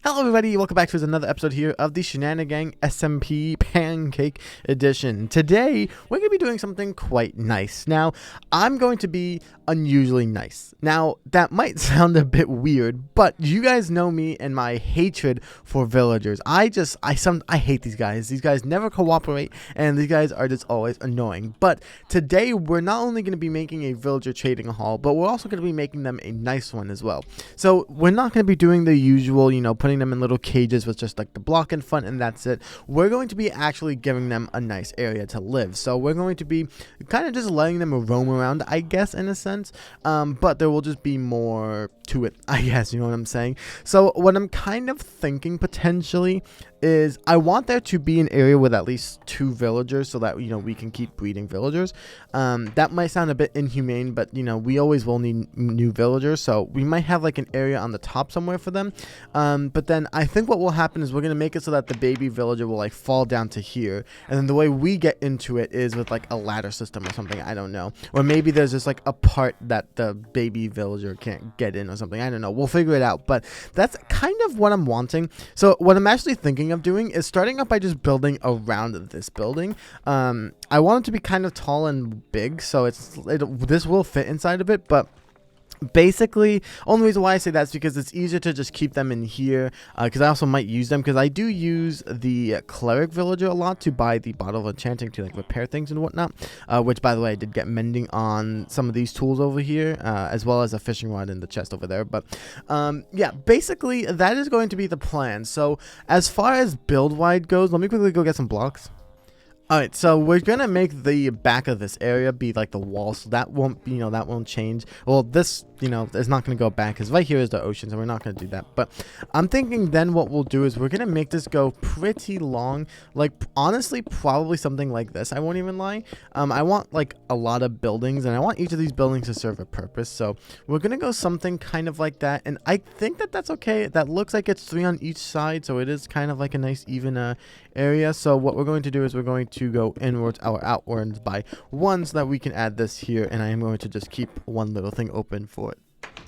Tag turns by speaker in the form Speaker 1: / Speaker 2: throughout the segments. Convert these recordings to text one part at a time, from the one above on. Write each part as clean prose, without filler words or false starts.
Speaker 1: Hello everybody, welcome back to another episode here of the Shenanigang SMP Pancake Edition. Today, we're going to be doing something quite nice. Now, I'm going to be unusually nice. Now, that might sound a bit weird, but you guys know me and my hatred for villagers. I hate these guys. These guys never cooperate, and these guys are just always annoying. But today, we're not only going to be making a villager trading hall, but we're also going to be making them a nice one as well. So, we're not going to be doing the usual, putting them in little cages with just like the block in front and that's it. We're going to be actually giving them a nice area to live. So we're going to be kind of just letting them roam around, I guess, in a sense. But there will just be more to it, I guess, you know what I'm saying? So what I'm kind of thinking potentially is I want there to be an area with at least 2 villagers so that, we can keep breeding villagers. That might sound a bit inhumane, but, we always will need new villagers. So we might have like an area on the top somewhere for them. But then I think what will happen is we're going to make it so that the baby villager will like fall down to here. And then the way we get into it is with like a ladder system or something. I don't know. Or maybe there's just like a part that the baby villager can't get in or something. I don't know. We'll figure it out. But that's kind of what I'm wanting. So what I'm actually thinking of doing is starting up by just building around this building. I want it to be kind of tall and big, so this will fit inside of it, but basically, only reason why I say that is because it's easier to just keep them in here, because I also might use them, because I do use the cleric villager a lot to buy the bottle of enchanting to like repair things and whatnot, which by the way I did get mending on some of these tools over here, as well as a fishing rod in the chest over there. But yeah, basically that is going to be the plan. So as far as build wide goes, let me quickly go get some blocks. Alright, so we're gonna make the back of this area be like the wall, so that won't, that won't change. Well, this, is not gonna go back, because right here is the ocean, so we're not gonna do that. But I'm thinking then what we'll do is we're gonna make this go pretty long, like honestly, probably something like this. I won't even lie. I want like a lot of buildings, and I want each of these buildings to serve a purpose. So we're gonna go something kind of like that, and I think that that's okay. That looks like it's 3 on each side, so it is kind of like a nice even area. So what we're going to do is we're going to go inwards or outwards by 1 so that we can add this here, and I am going to just keep one little thing open for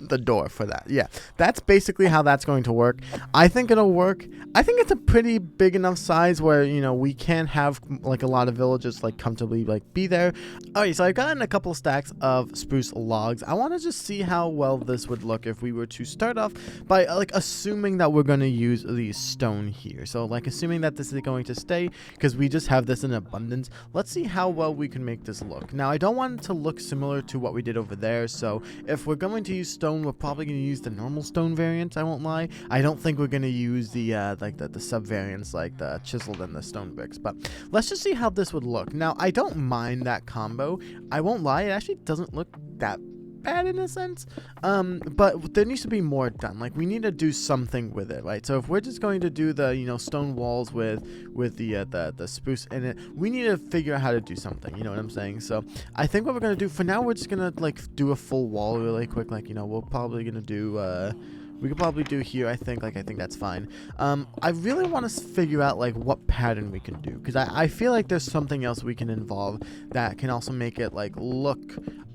Speaker 1: the door for that. Yeah, that's basically how that's going to work. I think it'll work. I think it's a pretty big enough size where we can have like a lot of villagers like comfortably like be there. Alright, so I've gotten a couple stacks of spruce logs. I want to just see how well this would look if we were to start off by like assuming that we're going to use the stone here. So like assuming that this is going to stay because we just have this in abundance. Let's see how well we can make this look. Now I don't want it to look similar to what we did over there, so if we're going to use stone, we're probably going to use the normal stone variant. I won't lie. I don't think we're going to use the like the sub variants like the chiseled and the stone bricks, but let's just see how this would look. Now I don't mind that combo. I won't lie, it actually doesn't look that bad in a sense, but there needs to be more done. Like we need to do something with it, right? So if we're just going to do the stone walls with the spruce in it, we need to figure out how to do something, you know what I'm saying? So I think what we're gonna do for now, we're just gonna like do a full wall really quick, like we're probably gonna do we could probably do here. I think that's fine. I really want to figure out like what pattern we can do, because I feel like there's something else we can involve that can also make it like look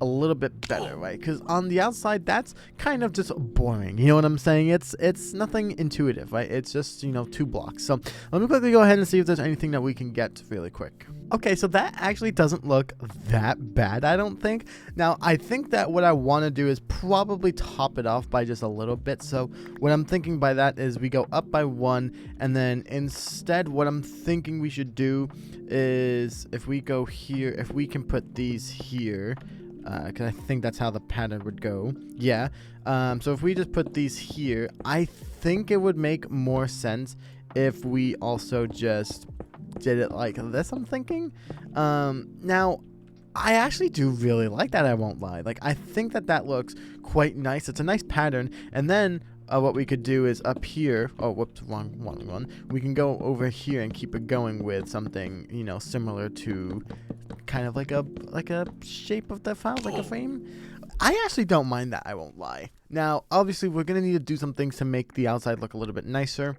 Speaker 1: a little bit better, right? Because on the outside that's kind of just boring, you know what I'm saying? It's nothing intuitive, right? It's just 2 blocks. So let me quickly go ahead and see if there's anything that we can get really quick. Okay, so that actually doesn't look that bad, I don't think. Now I think that what I want to do is probably top it off by just a little bit. So what I'm thinking by that is we go up by 1, and then instead what I'm thinking we should do is if we go here, if we can put these here, because I think that's how the pattern would go. Yeah. So if we just put these here, I think it would make more sense if we also just did it like this, I'm thinking. Now I actually do really like that, I won't lie. Like I think that looks quite nice. It's a nice pattern. And then what we could do is up here, oh whoops, wrong one, we can go over here and keep it going with something similar to kind of like a shape of the file, like a frame. I actually don't mind that, I won't lie. Now obviously we're gonna need to do some things to make the outside look a little bit nicer.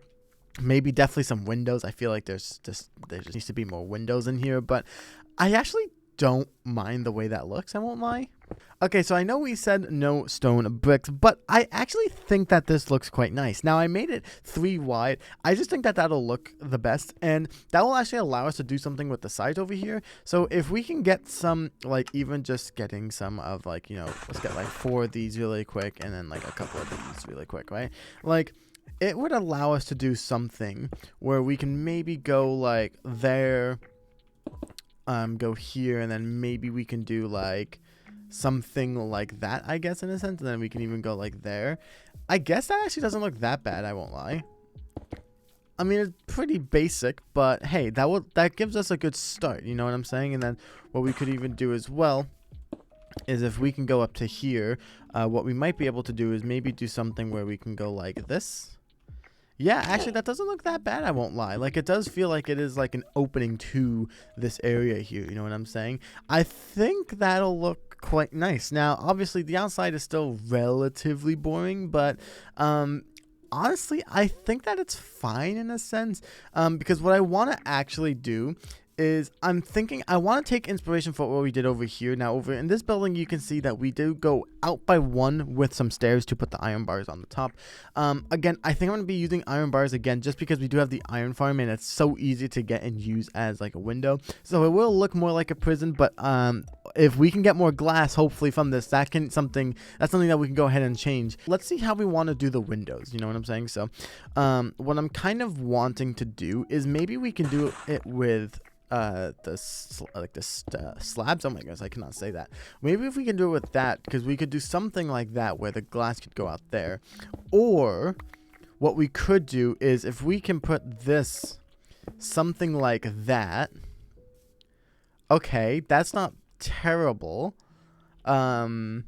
Speaker 1: Maybe definitely some windows. I feel like there just needs to be more windows in here, but I actually don't mind the way that looks, I won't lie. Okay, so I know we said no stone bricks, but I actually think that this looks quite nice. Now, I made it 3 wide. I just think that that'll look the best, and that will actually allow us to do something with the sides over here. So if we can get some, like, even just getting some of, like, you know, let's get, like, 4 of these really quick, and then, like, a couple of these really quick, right? Like, it would allow us to do something where we can maybe go, like, there, go here, and then maybe we can do, like, something like that, I guess, in a sense, and then we can even go like there. I guess that actually doesn't look that bad, I won't lie. I mean, it's pretty basic, but hey, that gives us a good start, you know what I'm saying? And then what we could even do as well is if we can go up to here, what we might be able to do is maybe do something where we can go like this. Yeah, actually, that doesn't look that bad, I won't lie. Like, it does feel like it is like an opening to this area here, you know what I'm saying? I think that'll look quite nice. Now, obviously, the outside is still relatively boring, but honestly, I think that it's fine in a sense, because what I want to actually do is I'm thinking I want to take inspiration for what we did over here. Now, over in this building, you can see that we do go out by 1 with some stairs to put the iron bars on the top. Again, I think I'm going to be using iron bars again just because we do have the iron farm and it's so easy to get and use as like a window. So it will look more like a prison, but if we can get more glass, hopefully from this, that's something that we can go ahead and change. Let's see how we want to do the windows. You know what I'm saying? So what I'm kind of wanting to do is maybe we can do it with the slabs. Oh my gosh, I cannot say that. Maybe if we can do it with that, because we could do something like that where the glass could go out there. Or what we could do is if we can put this something like that. Okay, that's not terrible. The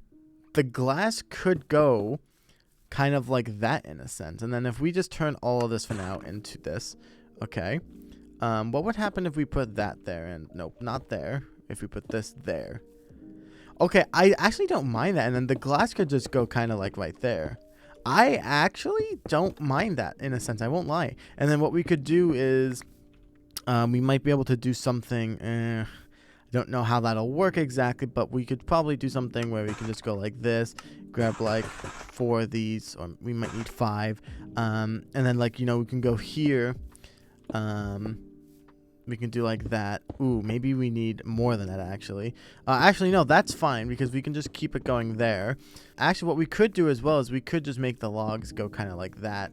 Speaker 1: glass could go kind of like that in a sense. And then if we just turn all of this for now into this, okay. What would happen if we put that there? And nope, not there. If we put this there. Okay, I actually don't mind that. And then the glass could just go kind of like right there. I actually don't mind that in a sense. I won't lie. And then what we could do is we might be able to do something. I don't know how that'll work exactly, but we could probably do something where we can just go like this, grab like 4 of these, or we might need 5. And then, like, you know, we can go here. We can do like that. Ooh, maybe we need more than that, actually. Actually, no, that's fine, because we can just keep it going there. Actually, what we could do as well is we could just make the logs go kind of like that.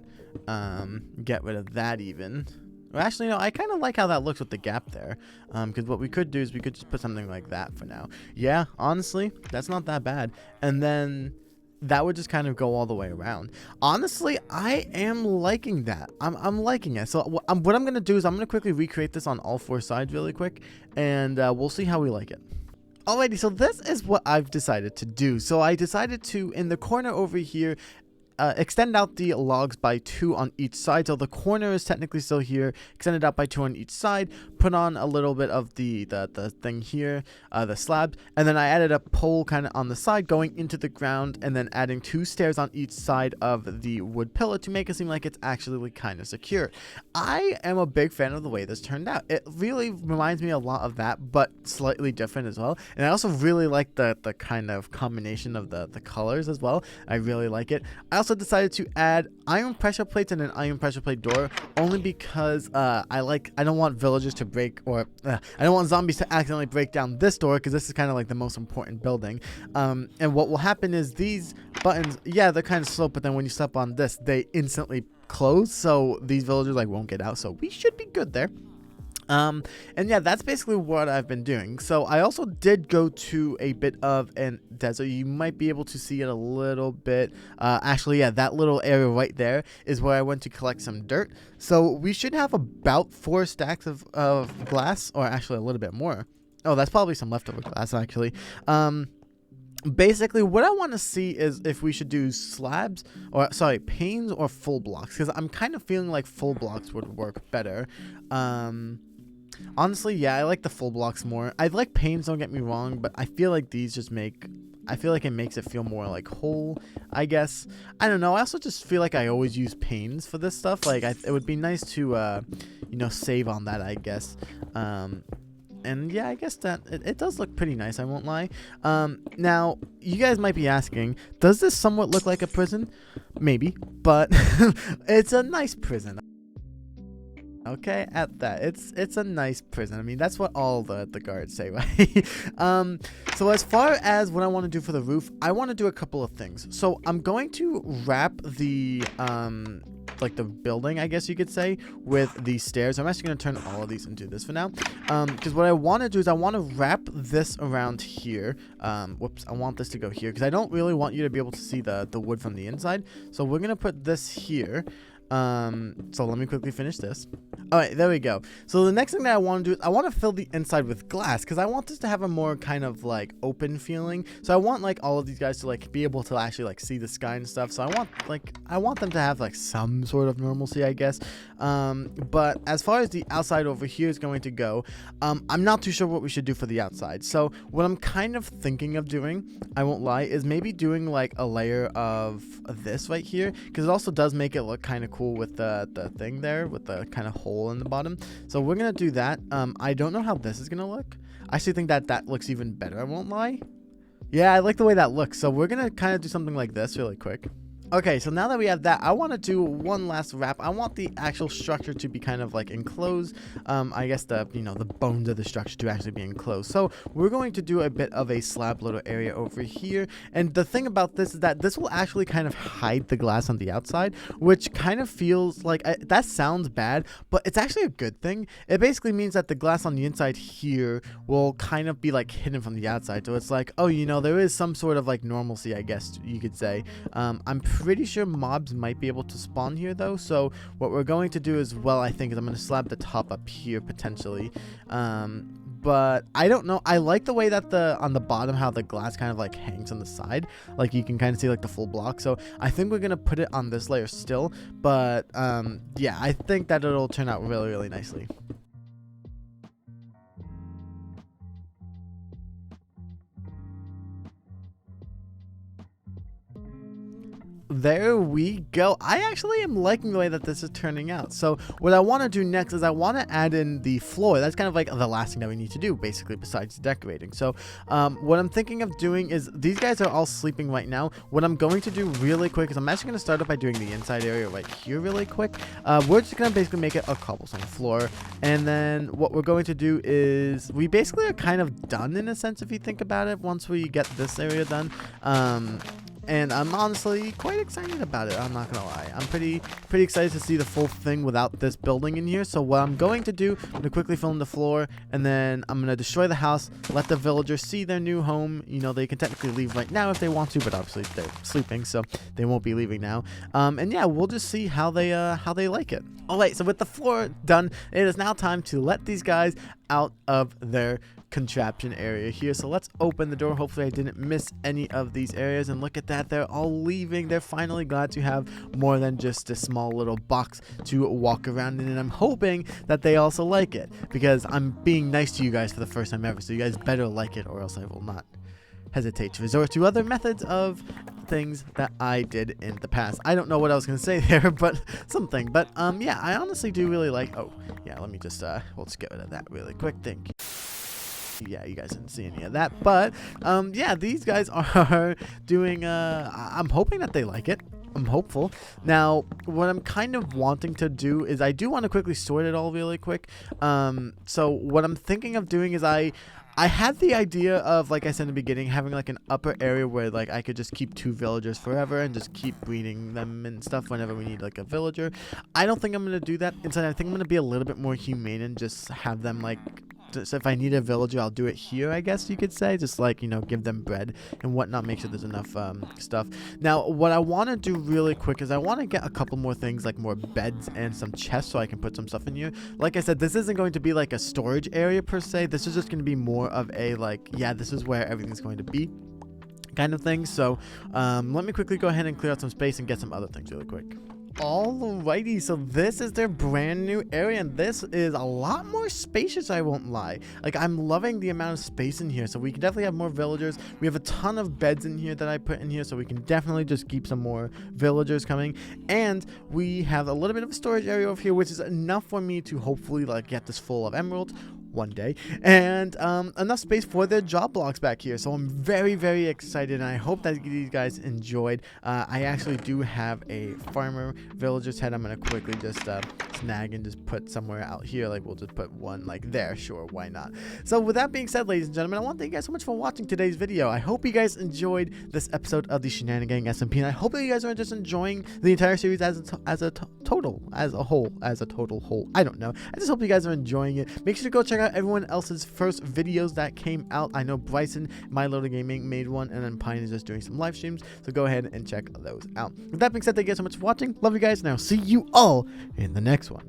Speaker 1: Get rid of that even. Well, actually, no, I kind of like how that looks with the gap there. Because what we could do is we could just put something like that for now. Yeah, honestly, that's not that bad. And then that would just kind of go all the way around. Honestly, I am liking that. I'm liking it. So what I'm going to do is I'm going to quickly recreate this on all 4 sides really quick, and we'll see how we like it. Alrighty, so this is what I've decided to do. So I decided to, in the corner over here, extend out the logs by 2 on each side. So the corner is technically still here, extended out by 2 on each side, put on a little bit of the thing here, the slab, and then I added a pole kind of on the side going into the ground, and then adding 2 stairs on each side of the wood pillar to make it seem like it's actually kind of secure. I am a big fan of the way this turned out. It really reminds me a lot of that, but slightly different as well. And I also really like the kind of combination of the colors as well. I really like it. I also decided to add iron pressure plates and an iron pressure plate door, only because I don't want villagers to break, or I don't want zombies to accidentally break down this door, because this is kind of like the most important building. And what will happen is these buttons, yeah, they're kind of slow, but then when you step on this, they instantly close, so these villagers like won't get out, so we should be good there. And yeah, that's basically what I've been doing. So I also did go to a bit of a desert. You might be able to see it a little bit. Actually, yeah, that little area right there is where I went to collect some dirt. So we should have about 4 stacks of glass, or actually a little bit more. Oh, that's probably some leftover glass, actually. Basically, what I want to see is if we should do slabs, or sorry, panes or full blocks, because I'm kind of feeling like full blocks would work better. Honestly, yeah, I like the full blocks more. I like panes, don't get me wrong, but I feel like these just I feel like it makes it feel more like whole, I guess. I don't know. I also just feel like I always use panes for this stuff. Like, it would be nice to, you know, save on that, I guess. And yeah, I guess that it does look pretty nice, I won't lie. Now, you guys might be asking, does this somewhat look like a prison? Maybe, but it's a nice prison. Okay, at that, it's a nice prison. I mean, that's what all the guards say, right? So as far as what I want to do for the roof, I want to do a couple of things. So I'm going to wrap the like the building, I guess you could say, with these stairs. I'm actually going to turn all of these into this for now, because what I want to do is I want to wrap this around here. Whoops, I want this to go here because I don't really want you to be able to see the wood from the inside. So we're going to put this here. So let me quickly finish this. All right, there we go. So the next thing that I want to do is I want to fill the inside with glass because I want this to have a more kind of like open feeling. So I want like all of these guys to like be able to actually like see the sky and stuff. So I want them to have like some sort of normalcy, I guess. But as far as the outside over here is going to go, I'm not too sure what we should do for the outside. So what I'm kind of thinking of doing, I won't lie, is maybe doing like a layer of this right here because it also does make it look kind of cool with the thing there with the kind of hole in the bottom. So we're gonna do that. I don't know how this is gonna look. I actually think that looks even better, I won't lie. Yeah, I like the way that looks. So we're gonna kind of do something like this really quick. Okay, so now that we have that, I want to do one last wrap. I want the actual structure to be kind of like enclosed. I guess the bones of the structure to actually be enclosed. So we're going to do a bit of a slab little area over here. And the thing about this is that this will actually kind of hide the glass on the outside, which kind of feels like that sounds bad, but it's actually a good thing. It basically means that the glass on the inside here will kind of be like hidden from the outside. So it's like, oh, there is some sort of like normalcy, I guess you could say. I'm pretty sure mobs might be able to spawn here though, so what we're going to do as well, I think, is I'm going to slab the top up here potentially. But I don't know, I like the way that on the bottom how the glass kind of like hangs on the side, like you can kind of see like the full block. So I think we're going to put it on this layer still, but yeah, I think that it'll turn out really, really nicely. There we go. I actually am liking the way that this is turning out. So what I want to do next is I want to add in the floor. That's kind of like the last thing that we need to do, basically, besides decorating. So what I'm thinking of doing is these guys are all sleeping right now. What I'm going to do really quick is I'm actually going to start off by doing the inside area right here really quick. We're just going to basically make it a cobblestone floor. And then what we're going to do is we basically are kind of done in a sense if you think about it once we get this area done. And I'm honestly quite excited about it, I'm not gonna lie. I'm pretty excited to see the full thing without this building in here. So what I'm going to do, I'm gonna quickly fill in the floor, and then I'm gonna destroy the house, let the villagers see their new home. They can technically leave right now if they want to, but obviously they're sleeping, so they won't be leaving now. And yeah, we'll just see how they like it. Alright, so with the floor done, it is now time to let these guys out of their contraption area here. So let's open the door. Hopefully I didn't miss any of these areas, and look at that, they're all leaving. They're finally glad to have more than just a small little box to walk around in, and I'm hoping that they also like it because I'm being nice to you guys for the first time ever, so you guys better like it or else I will not hesitate to resort to other methods of things that I did in the past. I don't know what I was gonna say there, but something. But yeah, I honestly do really like. Oh yeah, let me just we'll just get rid of that really quick. Thank you. Yeah, you guys didn't see any of that, but yeah, these guys are doing I'm hoping that they like it. I'm hopeful. Now what I'm kind of wanting to do is I do want to quickly sort it all really quick. So what I'm thinking of doing is I had the idea of, like I said in the beginning, having like an upper area where like I could just keep 2 villagers forever and just keep breeding them and stuff whenever we need like a villager. I don't think I'm going to do that. Instead, I think I'm going to be a little bit more humane and just have them like, so if I need a villager, I'll do it here, I guess you could say. Just like, give them bread and whatnot, make sure there's enough stuff. Now, what I want to do really quick is I want to get a couple more things, like more beds and some chests so I can put some stuff in here. Like I said, this isn't going to be like a storage area per se. This is just going to be more of a like, yeah, this is where everything's going to be kind of thing. So let me quickly go ahead and clear out some space and get some other things really quick. Alrighty, so this is their brand new area, and this is a lot more spacious, I won't lie. Like, I'm loving the amount of space in here, so we can definitely have more villagers. We have a ton of beds in here that I put in here, so we can definitely just keep some more villagers coming. And we have a little bit of a storage area over here, which is enough for me to hopefully like get this full of emeralds. one day, and enough space for their job blocks back here. So I'm very, very excited, and I hope that you guys enjoyed. I actually do have a farmer villager's head I'm gonna quickly just snag and just put somewhere out here. Like, we'll just put one like there. Sure, why not? So with that being said, ladies and gentlemen, I want to thank you guys so much for watching today's video. I hope you guys enjoyed this episode of the Shenanigang SMP, and I hope that you guys are just enjoying the entire series as a total whole. I don't know. I just hope you guys are enjoying it. Make sure to go check out everyone else's first videos that came out. I know Bryson, MyLittleGaming, made one, and then Pine is just doing some live streams. So go ahead and check those out. With that being said, thank you guys so much for watching. Love you guys, and I'll see you all in the next one.